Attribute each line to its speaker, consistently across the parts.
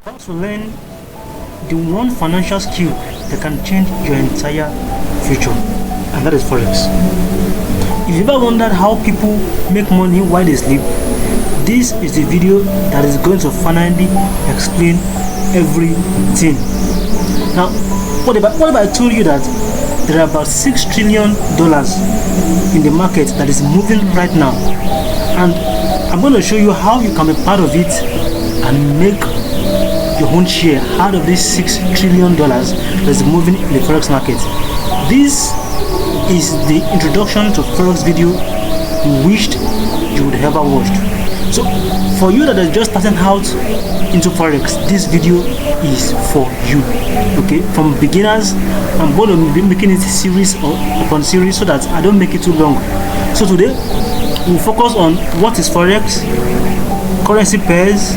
Speaker 1: about to learn the one financial skill that can change your entire future, and that is Forex. If you ever wondered how people make money while they sleep, this is the video that is going to finally explain everything. Now, what if I told you that there are about $6 trillion in the market that is moving right now, and I'm going to show you how you can be part of it and make your own share out of this $6 trillion that is moving in the Forex market. This is the introduction to Forex video you wished you would ever watched. So for you that are just starting out into Forex, this video is for you. Okay, from beginners, I'm going to be making it series upon series so that I don't make it too long. So today we'll focus on what is Forex, currency pairs,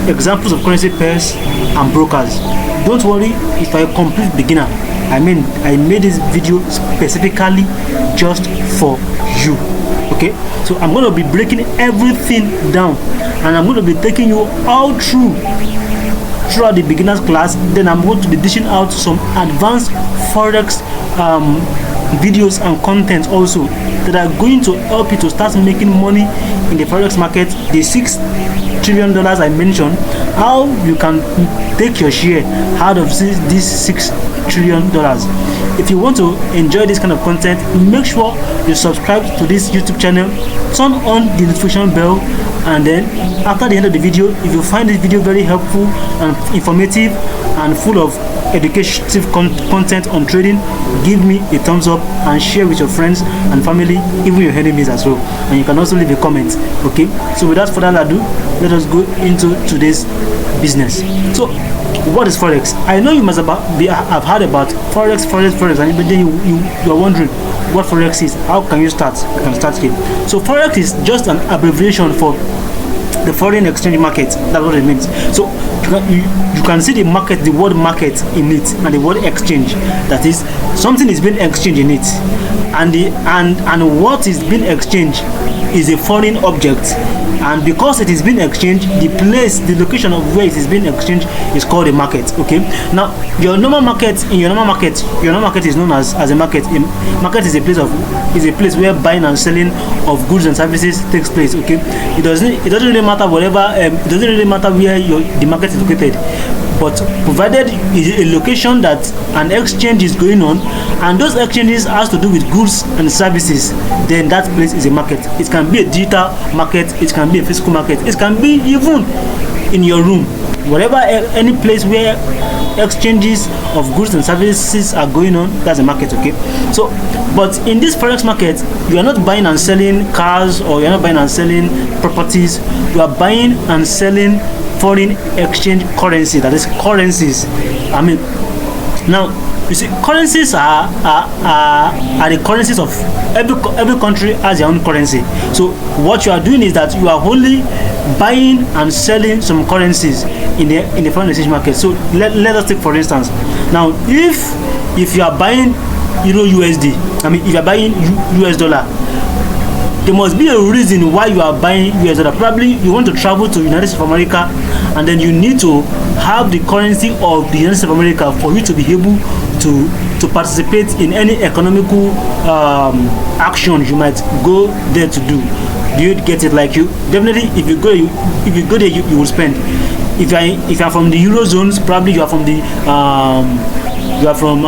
Speaker 1: examples of currency pairs, and brokers. Don't worry if you're a complete beginner. I made this video specifically just for you. Okay, so I'm going to be breaking everything down, and I'm going to be taking you all throughout the beginners class. Then I'm going to be dishing out some advanced Forex videos and content also that are going to help you to start making money in the Forex market. The $6 trillion I mentioned, how you can take your share out of this $6 trillion. If you want to enjoy this kind of content, make sure you subscribe to this YouTube channel, turn on the notification bell, and then after the end of the video, if you find this video very helpful and informative and full of educative content on trading, give me a thumbs up and share with your friends and family, even your enemies as well. And you can also leave a comment. Okay, so without further ado, let us go into today's business. So what is Forex? I know you must have heard about Forex, and then you are wondering what Forex is. How can you start? You can start here. So Forex is just an abbreviation for the foreign exchange market. That's what it means. So you can see the market, the word market in it, and the word exchange. That is, something is being exchanged in it, and what is being exchanged is a foreign object. And because it is being exchanged, the location of where it is being exchanged is called a market. Okay. Now, your normal market is known as a market. A market is a place where buying and selling of goods and services takes place. Okay. It doesn't really matter it doesn't really matter where the market is located, but provided is a location that an exchange is going on, and those exchanges has to do with goods and services, then that place is a market. It can be a digital market, it can be a physical market, it can be even in your room. Whatever, any place where exchanges of goods and services are going on, that's a market. Okay. So but in this Forex market, you are not buying and selling cars, or you're not buying and selling properties. You are buying and selling foreign exchange currency, that is currencies. Now you see, currencies are the currencies of every country has their own currency. So what you are doing is that you are only buying and selling some currencies in the foreign exchange market. So let us take, for instance, now if you are buying Euro USD, if you are buying US dollar, there must be a reason why you are buying US dollar. Probably you want to travel to United States of America, and then you need to have the currency of the United States of America for you to be able to participate in any economical action you might go there to do. Do you get it? Like, you definitely, if you go there, you will spend. If you are from the Eurozones, probably you are from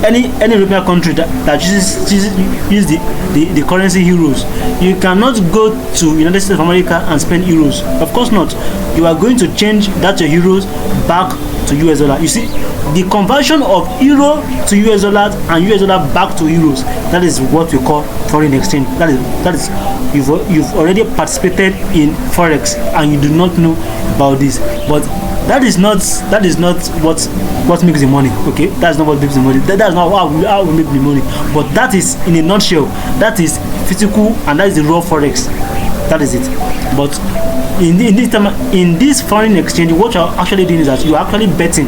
Speaker 1: any European country that uses the currency euros. You cannot go to United States of America and spend euros. Of course not. You are going to change that your euros back to US dollar. You see, the conversion of euro to US dollars and US dollar back to euros, that is what we call foreign exchange. That is you've already participated in Forex and you do not know about this. But that is not what makes the money. Okay, that's not what makes the money. That's not how we make the money. But that is, in a nutshell, that is physical, and that is the raw Forex. That is it. But in this foreign exchange, what you're actually doing is that you are actually betting,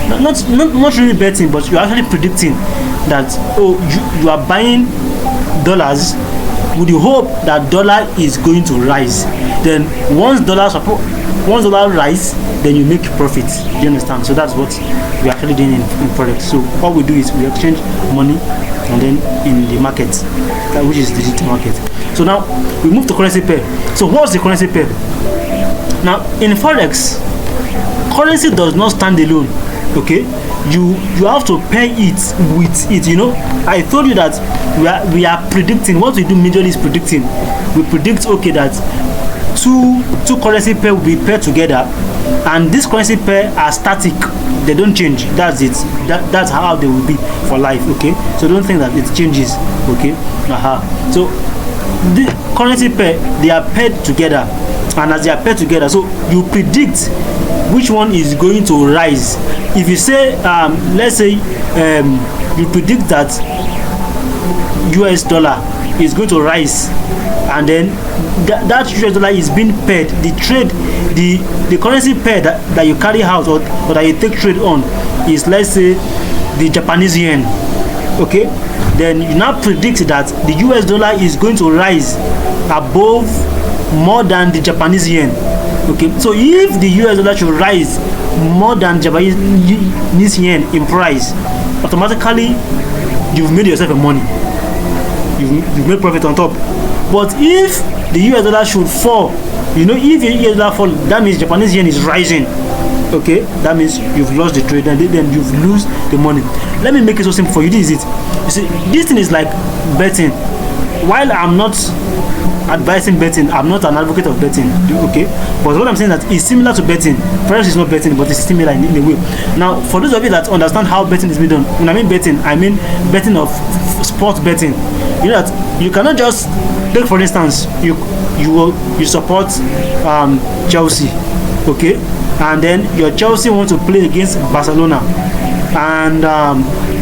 Speaker 1: not really betting, but you're actually predicting that you are buying dollars with the hope that dollar is going to rise. Then once dollar once dollar rise, then you make profit. Do you understand? So that's what we're actually doing in Forex. So all we do is we exchange money and then in the market, which is the digital market. So now we move to currency pair. So what's the currency pair? Now in Forex, currency does not stand alone. Okay, you have to pair it with it. You know, I told you that we are predicting. What we do majorly is predicting. We predict, okay, that two currency pair will be paired together, and this currency pair are static. They don't change. That's it. That's how they will be for life. Okay, so don't think that it changes. Okay, so the currency pair, they are paired together, and as they are paired together, so you predict which one is going to rise. If you say let's say you predict that US dollar is going to rise, and then that US dollar is being paired, the currency pair that you carry out or that you take trade on is, let's say, the Japanese yen. Okay, then you now predict that the US dollar is going to rise above more than the Japanese yen. Okay, so if the US dollar should rise more than Japanese yen in price, automatically you've made yourself a money. You've made profit on top. But if the US dollar should fall, you know, if the US dollar fall, that means Japanese yen is rising. Okay, that means you've lost the trade, and then you've lose the money. Let me make it so simple for you. This is it. You see, this thing is like betting. While I'm not advising betting, I'm not an advocate of betting. Okay, but what I'm saying that is similar to betting. Forex is not betting, but it's similar in a way. Now, for those of you that understand how betting is being done, when I mean betting of sports betting. You know that you cannot just take, for instance, you support Chelsea, okay, and then your Chelsea wants to play against Barcelona, and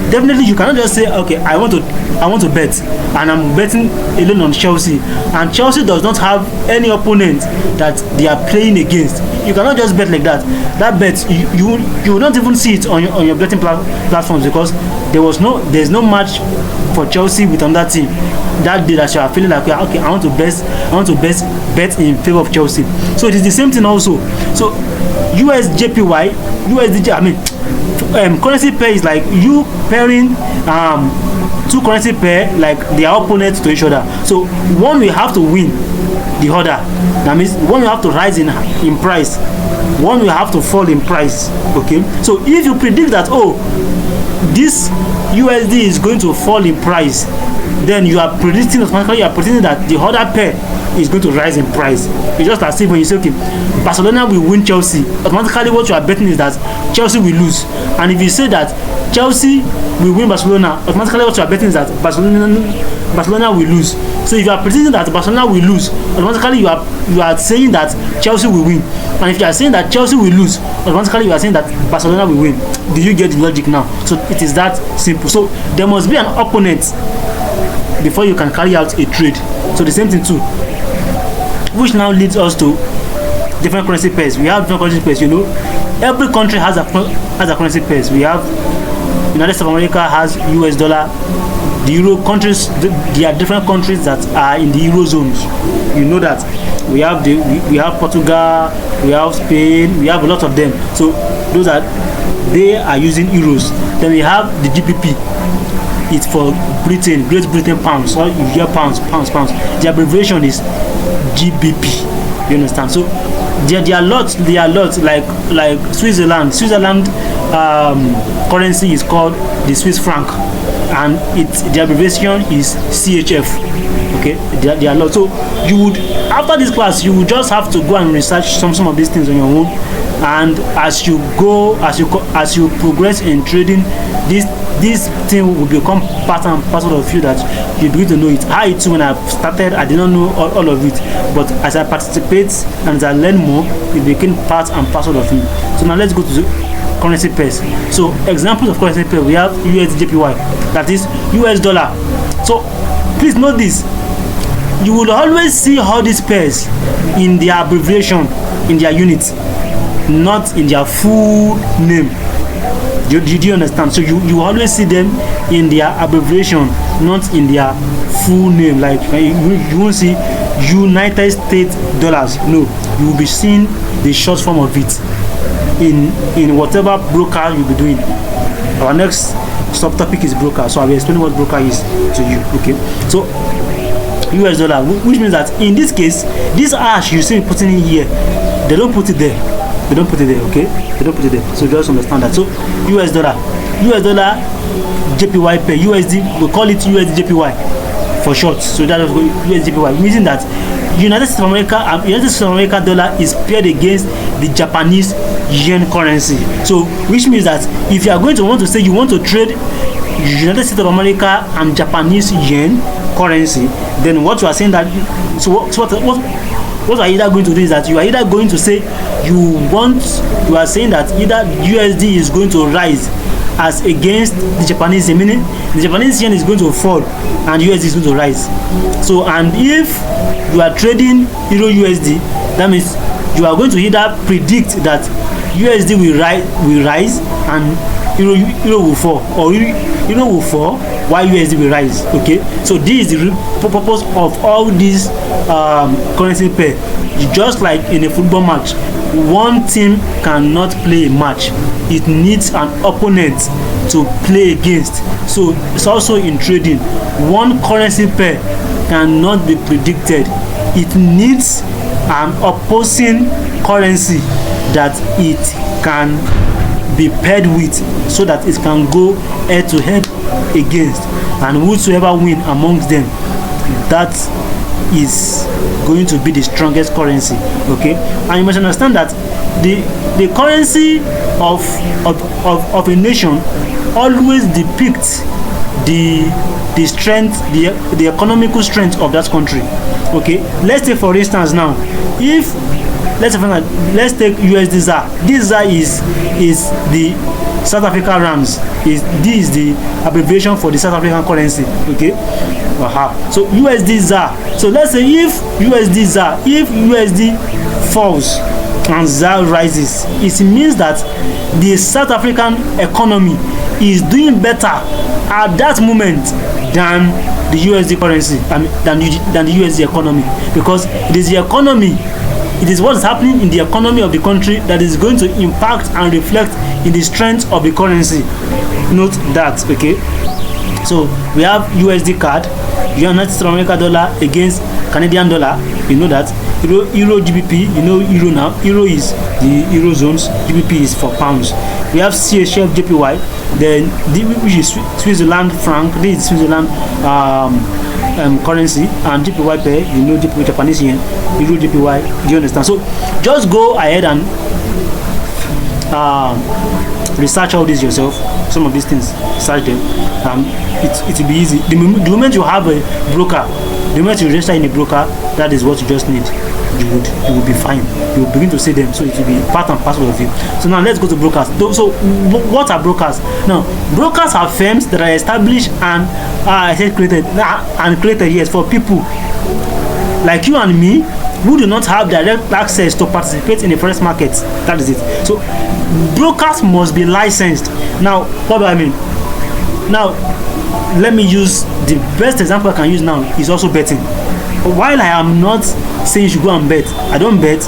Speaker 1: definitely you cannot just say, okay, I want to bet, and I'm betting alone on Chelsea, and Chelsea does not have any opponent that they are playing against. You cannot just bet like that. That bet, you will not even see it on your betting platforms, because there's no match for Chelsea with another team that day that you are feeling like, okay, I want to bet in favor of Chelsea. So it is the same thing also. So USJPY, currency pair is like you pairing two currency pair like they are opponents to each other. So one will have to win the other. That means one will have to rise in price, one will have to fall in price. Okay, so if you predict that, oh, this USD is going to fall in price, then you are predicting that the other pair is going to rise in price. It's just as if when you say, okay, Barcelona will win Chelsea, automatically what you are betting is that Chelsea will lose. And if you say that Chelsea will win Barcelona, automatically what you are betting is that Barcelona will lose. So if you are predicting that Barcelona will lose, automatically you are saying that Chelsea will win. And if you are saying that Chelsea will lose, automatically you are saying that Barcelona will win. Do you get the logic now? So it is that simple. So there must be an opponent before you can carry out a trade. So the same thing too, which now leads us to different currency pairs. We have different currency pairs. You know, every country has a currency pairs. We have United States of America has US dollar. The Euro countries, there are different countries that are in the Euro zones. You know that we have Portugal, we have Spain, we have a lot of them. So they are using euros. Then we have the GBP. It's for Britain, Great Britain pounds. So you hear pounds. The abbreviation is GBP. You understand? So there are lots like Switzerland. Switzerland currency is called the Swiss franc, and the abbreviation is CHF. Okay, there are lots. So you would, after this class, you would just have to go and research some of these things on your own, and as you progress in trading, this thing will become part and parcel of you, that you begin to know it. I too, when I started, I did not know all of it, but as I participate and as I learn more, it became part and parcel of me. So now let's go to the currency pairs. So examples of currency pair, we have USJPY, that is US dollar. So please note this, you will always see all these pairs in their abbreviation, in their units, not in their full name. Do you understand? So you always see them in their abbreviation, not in their full name. Like you won't see United States dollars. No, you will be seeing the short form of it in whatever broker you'll be doing. Our next subtopic is broker, so I'll be explaining what broker is to you. Okay, so US dollar, which means that in this case, this hash you see me putting in here, they don't put it there. They don't put it there, okay? They don't put it there. So just understand that. So US dollar, JPY per USD, we call it USD JPY for short. So that is USD JPY, meaning that United States of America dollar is paired against the Japanese yen currency. So which means that if you are going to want to say you want to trade United States of America and Japanese yen currency, then what you are saying that what are you either going to do is that you are either going to say you are saying that either USD is going to rise as against the Japanese yen, meaning the Japanese yen is going to fall and USD is going to rise. So, and if you are trading Euro USD, that means you are going to either predict that USD will rise and Euro will fall, or Euro will fall while USD will rise. Okay, so this is the purpose of all these currency pair. Just like in a football match, one team cannot play a match, it needs an opponent to play against. So it's also in trading, one currency pair cannot be predicted, it needs an opposing currency that it can be paired with, so that it can go head to head against, and whosoever win amongst them, that is going to be the strongest currency. Okay, and you must understand that the currency of a nation always depicts the strength, the economical strength of that country. Okay, let's take for instance now, if let's take USD ZAR. This ZAR is the South Africa rands. This is the abbreviation for the South African currency. Okay, so USD ZAR. So let's say if USD falls and ZAR rises, it means that the South African economy is doing better at that moment than the USD currency, than the USD economy, because it is the economy. It is what is happening in the economy of the country that is going to impact and reflect in the strength of the currency. Note that, okay? So we have USD CAD, United States of America dollar against Canadian dollar. You know that. Euro GBP, you know Euro now. Euro is the Euro zones, GBP is for pounds. We have CHF JPY, then which is Switzerland franc. This is Switzerland currency, and JPY pair, you know JPY, Japanese yen, Euro JPY. Do you understand? So just go ahead and research all this yourself. Some of these things, search them. It will be easy. The moment you have a broker, the moment you register in a broker, that is what you just need. You will be fine. You will begin to see them, so it will be part and parcel of it. So now let's go to brokers. So what are brokers? Now, brokers are firms that are established and created yes, for people like you and me who do not have direct access to participate in the forex market. That is it. So brokers must be licensed. Now, what do I mean? Now, let me use the best example I can use now is also betting. While I am not saying you should go and bet, I don't bet,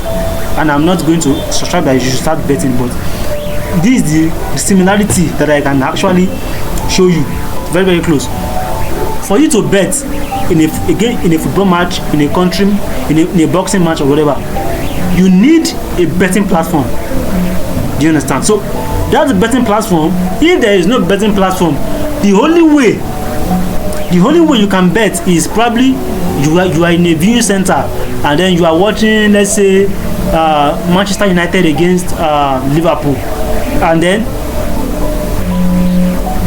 Speaker 1: and I'm not going to subscribe that you should start betting, but this is the similarity that I can actually show you very, very close. For you to bet in a football match, in a country, in a boxing match or whatever, you need a betting platform. Do you understand? So that's the betting platform. If there is no betting platform, the only way you can bet is probably you are in a viewing center and then you are watching, let's say, Manchester United against Liverpool, and then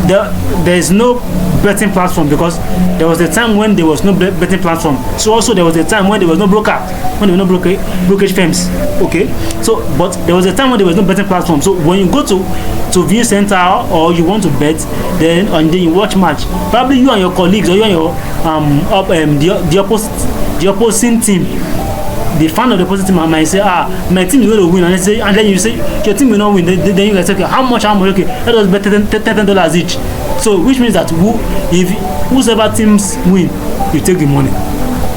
Speaker 1: there is no betting platform, because there was a time when there was no betting platform. So also there was a time when there was no broker, when there were no brokerage firms. Okay, so but there was a time when there was no betting platform. So when you go to view center or you want to bet, then you watch match, probably you and your colleagues or you and your the opposing team, the fan of the opposite team might say, my team is going to win, and then you say your team will not win. Then you guys say, okay, how much? Okay, let us bet $10 each. So which means that whoever teams win, you take the money.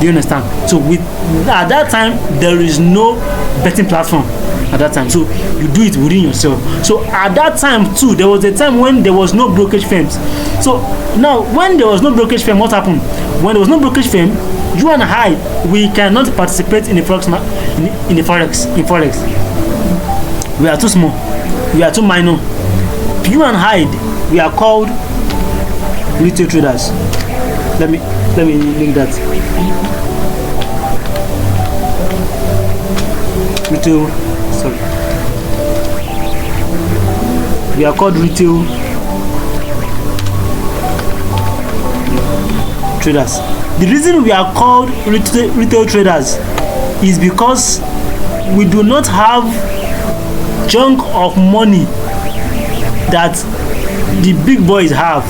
Speaker 1: Do you understand? So at that time there is no betting platform at that time, so you do it within yourself. So at that time too, there was a time when there was no brokerage firms. So now when there was no brokerage firm, what happened? When there was no brokerage firm, you and I, we cannot participate in the forex in forex. We are too small, we are too minor. You and I, we are called retail traders. Let me make that retail. Sorry, we are called retail traders. The reason we are called retail traders is because we do not have chunk of money that the big boys have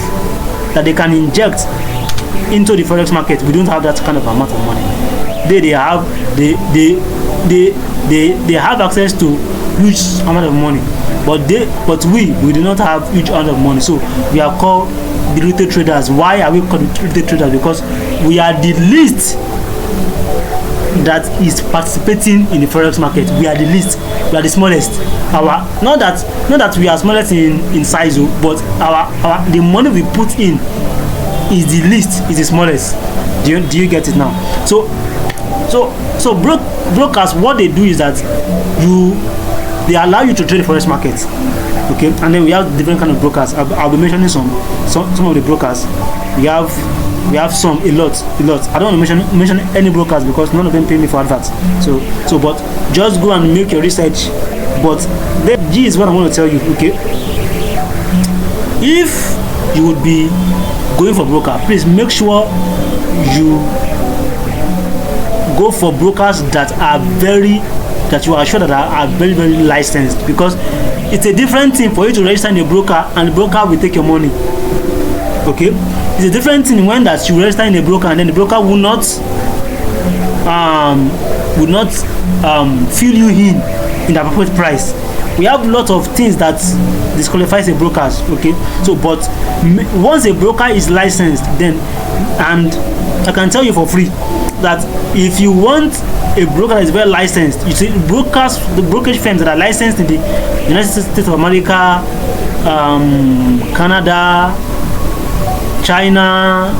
Speaker 1: that they can inject into the forex market. We don't have that kind of amount of money. They have access to huge amount of money, but we do not have huge amount of money. So we are called the retail traders. Why are we called retail traders? Because we are the least that is participating in the forex market. We are the least. We are the smallest. Not that we are smallest in size, but the money we put in is the least, is the smallest. Do you get it now? So brokers, what they do is that they allow you to trade the forex market. Okay, and then we have different kind of brokers. I'll be mentioning some of the brokers. We have some a lot. I don't want to mention any brokers because none of them pay me for adverts. So but just go and make your research. But this is what I want to tell you. Okay, if you would be going for broker, please make sure you go for brokers that you are sure that are very, very licensed, because it's a different thing for you to register in a broker and the broker will take your money. Okay, it's a different thing when that you register in a broker and then the broker will not fill you in the appropriate price. We have a lot of things that disqualifies a brokers. Okay, so but once a broker is licensed, then, and I can tell you for free that if you want a broker that is very licensed, you see the brokerage firms that are licensed in the United States of America, Canada, China,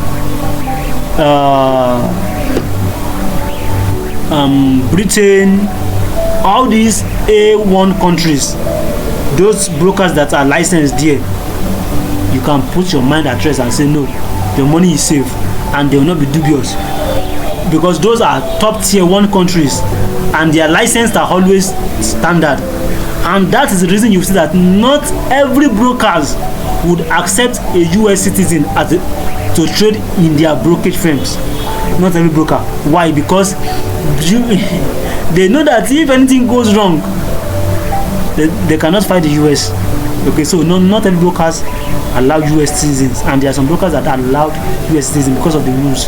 Speaker 1: Britain, all these A1 countries, those brokers that are licensed there, you can put your mind at rest and say no, your money is safe and they will not be dubious, because those are top tier 1 countries and their license are always standard. And that is the reason you see that not every brokers would accept a US citizen to trade in their brokerage firms. Not every broker. Why? Because they know that if anything goes wrong, they cannot fight the US. Okay, so not every brokers allow US citizens, and there are some brokers that are allowed US citizens because of the rules.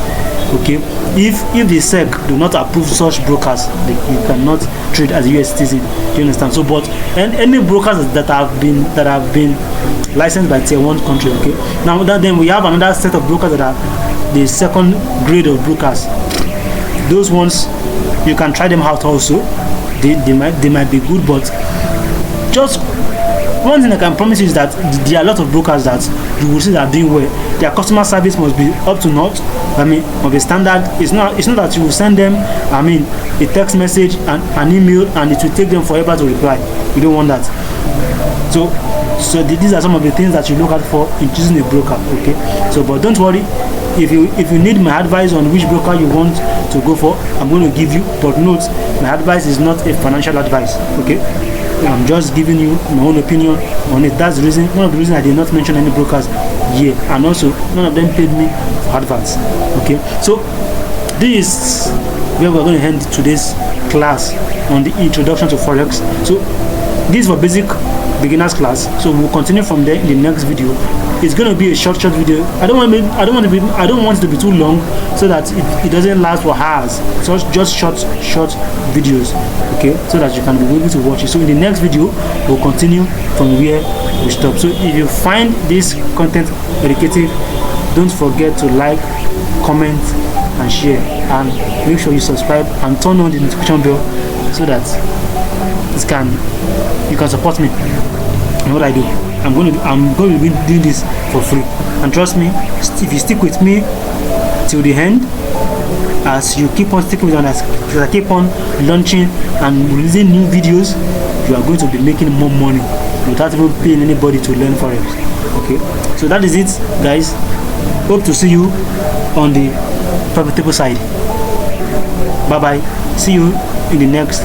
Speaker 1: Okay, if the SEC do not approve such brokers, you cannot trade as a US citizen. Do you understand? So, but any brokers that have been licensed by tier 1 country. Okay, now then we have another set of brokers that are the second grade of brokers. Those ones you can try them out also. They might be good, but just one thing I can promise you is that there are a lot of brokers that you will see that are doing well. Their customer service must be up to notch. I mean, of a standard. It's not that you will send them, I mean, a text message and an email and it will take them forever to reply. You don't want that. So these are some of the things that you look at for in choosing a broker. Okay. So, but don't worry. If you need my advice on which broker you want to go for, I'm going to give you. But note, my advice is not a financial advice. Okay. I'm just giving you my own opinion on it. That's the reason, one of the reasons I did not mention any brokers here, and also none of them paid me for adverts. Okay, so this is where we're going to end today's class on the introduction to Forex. So this is for basic beginners class. So we'll continue from there in the next video. It's going to be a short video. I don't want it to be too long, so that it doesn't last for hours. So just short videos, okay, so that you can be able to watch it. So in the next video we'll continue from where we stop. So if you find this content educative, don't forget to like, comment, and share. And make sure you subscribe and turn on the notification bell so that you can support me in what I do. I'm going to be doing this for free, and trust me, if you stick with me till the end, as you keep on sticking with me, as I keep on launching and releasing new videos, you are going to be making more money without even paying anybody to learn Forex. Okay, so that is it, guys. Hope to see you on the profitable side. Bye bye. See you in the next